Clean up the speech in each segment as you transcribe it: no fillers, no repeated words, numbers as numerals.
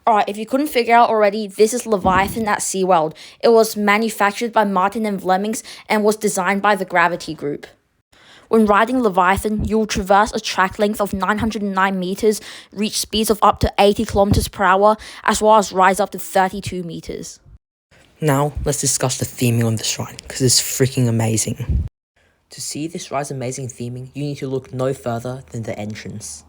Alright, if you couldn't figure out already, this is Leviathan at SeaWorld. It was manufactured by Martin and Flemings and was designed by the Gravity Group. When riding Leviathan, you will traverse a track length of 909 meters, reach speeds of up to 80 kilometers per hour, as well as rise up to 32 meters. Now, let's discuss the theming on this ride, because it's freaking amazing. To see this ride's amazing theming, you need to look no further than the entrance.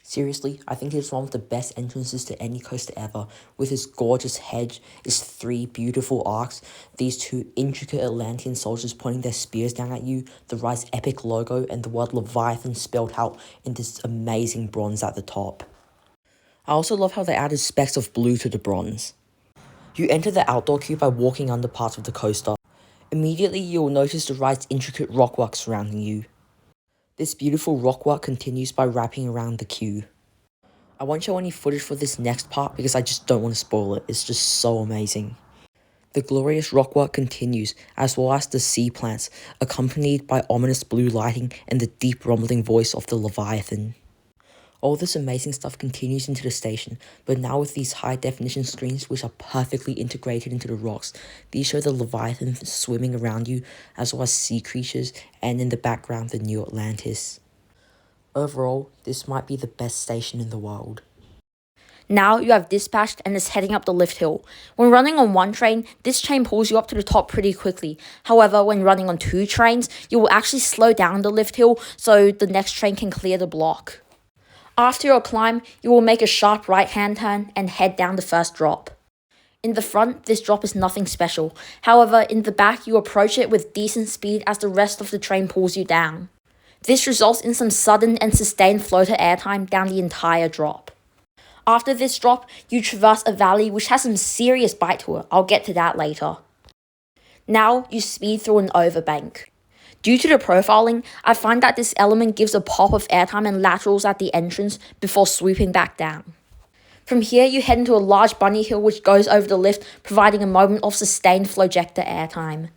Seriously, I think it's one of the best entrances to any coaster ever, with its gorgeous hedge, its 3 beautiful arcs, these 2 intricate Atlantean soldiers pointing their spears down at you, the ride's epic logo, and the word Leviathan spelled out in this amazing bronze at the top. I also love how they added specks of blue to the bronze. You enter the outdoor queue by walking under parts of the coaster. Immediately, you will notice the ride's intricate rockwork surrounding you. This beautiful rockwork continues by wrapping around the queue. I won't show any footage for this next part because I just don't want to spoil it, it's just so amazing. The glorious rockwork continues, as well as the sea plants, accompanied by ominous blue lighting and the deep rumbling voice of the Leviathan. All this amazing stuff continues into the station, but now with these high-definition screens which are perfectly integrated into the rocks. These show the Leviathan swimming around you, as well as sea creatures, and in the background the New Atlantis. Overall, this might be the best station in the world. Now you have dispatched and is heading up the lift hill. When running on one train, this train pulls you up to the top pretty quickly. However, when running on 2 trains, you will actually slow down the lift hill so the next train can clear the block. After your climb, you will make a sharp right-hand turn and head down the first drop. In the front, this drop is nothing special. However, in the back, you approach it with decent speed as the rest of the train pulls you down. This results in some sudden and sustained floater airtime down the entire drop. After this drop, you traverse a valley which has some serious bite to it. I'll get to that later. Now, you speed through an overbank. Due to the profiling, I find that this element gives a pop of airtime and laterals at the entrance before swooping back down. From here, you head into a large bunny hill which goes over the lift, providing a moment of sustained flowjector airtime.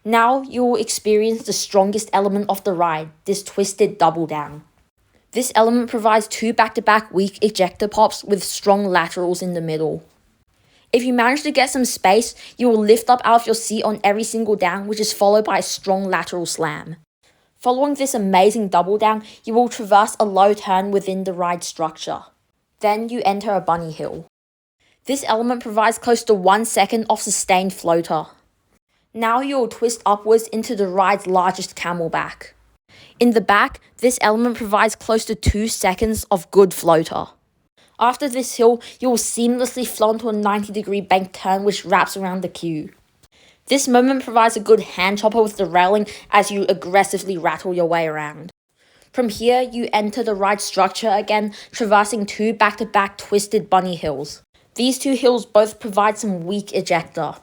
Now, you will experience the strongest element of the ride, this twisted double down. This element provides 2 back-to-back weak ejector pops with strong laterals in the middle. If you manage to get some space, you will lift up out of your seat on every single down, which is followed by a strong lateral slam. Following this amazing double down, you will traverse a low turn within the ride structure. Then you enter a bunny hill. This element provides close to 1 second of sustained floater. Now you will twist upwards into the ride's largest camelback. In the back, this element provides close to 2 seconds of good floater. After this hill, you will seamlessly flow into a 90-degree bank turn which wraps around the queue. This moment provides a good hand chopper with the railing as you aggressively rattle your way around. From here, you enter the ride structure again, traversing 2 back-to-back twisted bunny hills. These 2 hills both provide some weak ejector.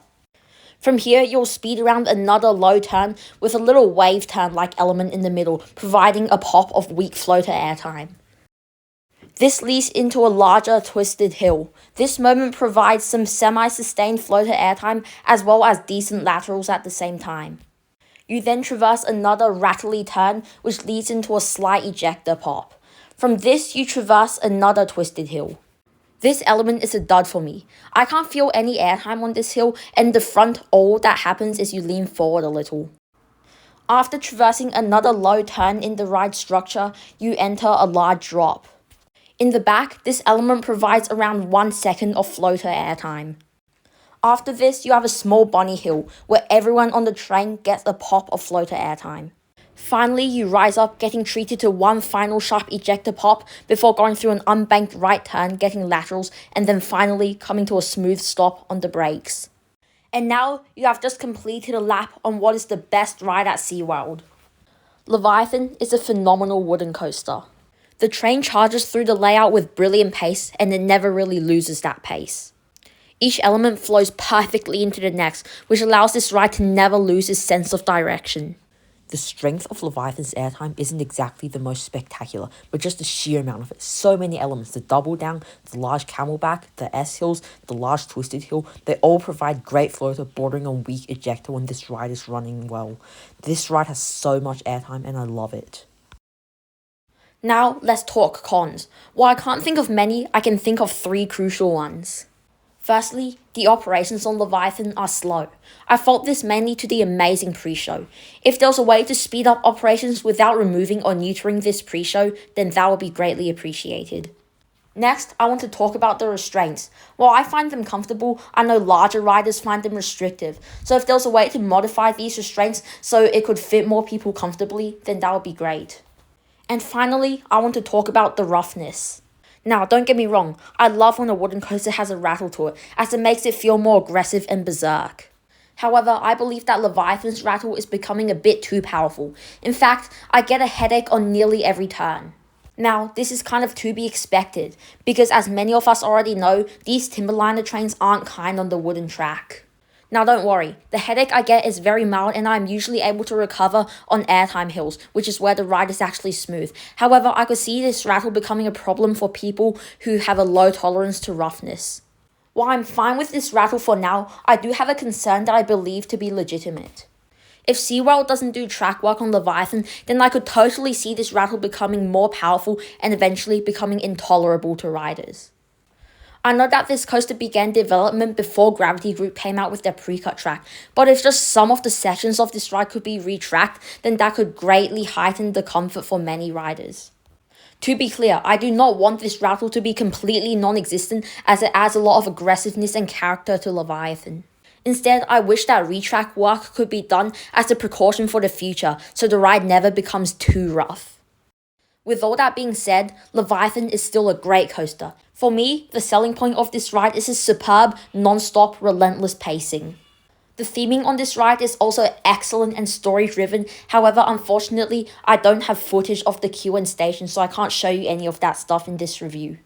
From here, you'll speed around another low turn with a little wave turn-like element in the middle, providing a pop of weak floater airtime. This leads into a larger twisted hill. This moment provides some semi-sustained floater airtime as well as decent laterals at the same time. You then traverse another rattly turn which leads into a slight ejector pop. From this, you traverse another twisted hill. This element is a dud for me. I can't feel any airtime on this hill, and in the front, all that happens is you lean forward a little. After traversing another low turn in the ride structure, you enter a large drop. In the back, this element provides around 1 second of floater airtime. After this, you have a small bunny hill, where everyone on the train gets a pop of floater airtime. Finally, you rise up, getting treated to 1 final sharp ejector pop before going through an unbanked right turn, getting laterals, and then finally coming to a smooth stop on the brakes. And now, you have just completed a lap on what is the best ride at SeaWorld. Leviathan is a phenomenal wooden coaster. The train charges through the layout with brilliant pace, and it never really loses that pace. Each element flows perfectly into the next, which allows this ride to never lose its sense of direction. The strength of Leviathan's airtime isn't exactly the most spectacular, but just the sheer amount of it. So many elements, the double down, the large camelback, the S-hills, the large twisted hill, they all provide great floater bordering on weak ejector when this ride is running well. This ride has so much airtime and I love it. Now, let's talk cons. While I can't think of many, I can think of 3 crucial ones. Firstly, the operations on Leviathan are slow. I fault this mainly to the amazing pre-show. If there was a way to speed up operations without removing or neutering this pre-show, then that would be greatly appreciated. Next, I want to talk about the restraints. While I find them comfortable, I know larger riders find them restrictive. So if there was a way to modify these restraints so it could fit more people comfortably, then that would be great. And finally, I want to talk about the roughness. Now, don't get me wrong, I love when a wooden coaster has a rattle to it, as it makes it feel more aggressive and berserk. However, I believe that Leviathan's rattle is becoming a bit too powerful. In fact, I get a headache on nearly every turn. Now, this is kind of to be expected, because as many of us already know, these Timberliner trains aren't kind on the wooden track. Now don't worry, the headache I get is very mild and I'm usually able to recover on airtime hills, which is where the ride is actually smooth. However, I could see this rattle becoming a problem for people who have a low tolerance to roughness. While I'm fine with this rattle for now, I do have a concern that I believe to be legitimate. If SeaWorld doesn't do track work on Leviathan, then I could totally see this rattle becoming more powerful and eventually becoming intolerable to riders. I know that this coaster began development before Gravity Group came out with their pre-cut track, but if just some of the sections of this ride could be retracked, then that could greatly heighten the comfort for many riders. To be clear, I do not want this rattle to be completely non-existent as it adds a lot of aggressiveness and character to Leviathan. Instead, I wish that retrack work could be done as a precaution for the future so the ride never becomes too rough. With all that being said, Leviathan is still a great coaster. For me, the selling point of this ride is its superb, non-stop, relentless pacing. The theming on this ride is also excellent and story-driven, however, unfortunately, I don't have footage of the queue and station, so I can't show you any of that stuff in this review.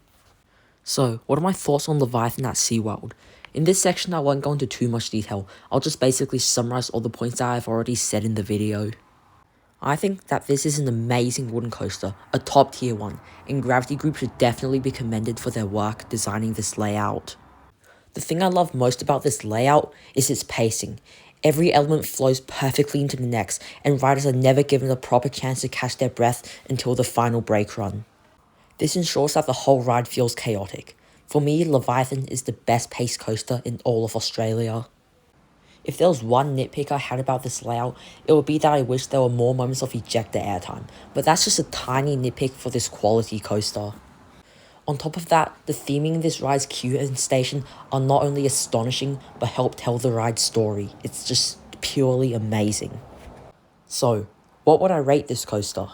So, what are my thoughts on Leviathan at SeaWorld? In this section, I won't go into too much detail. I'll just basically summarize all the points that I've already said in the video. I think that this is an amazing wooden coaster, a top tier one, and Gravity Group should definitely be commended for their work designing this layout. The thing I love most about this layout is its pacing. Every element flows perfectly into the next, and riders are never given a proper chance to catch their breath until the final brake run. This ensures that the whole ride feels chaotic. For me, Leviathan is the best paced coaster in all of Australia. If there was one nitpick I had about this layout, it would be that I wish there were more moments of ejector airtime, but that's just a tiny nitpick for this quality coaster. On top of that, the theming in this ride's queue and station are not only astonishing, but help tell the ride's story. It's just purely amazing. So, what would I rate this coaster?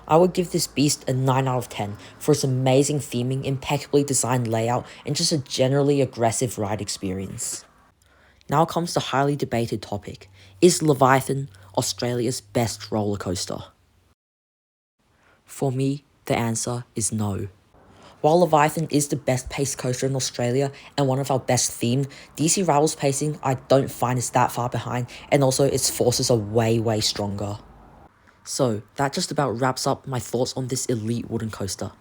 I would give this beast a 9 out of 10 for its amazing theming, impeccably designed layout, and just a generally aggressive ride experience. Now comes the highly debated topic. Is Leviathan Australia's best roller coaster? For me, the answer is no. While Leviathan is the best paced coaster in Australia and one of our best themed, DC Rattle's pacing I don't find is that far behind, and also its forces are way stronger. So, that just about wraps up my thoughts on this elite wooden coaster.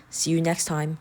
See you next time.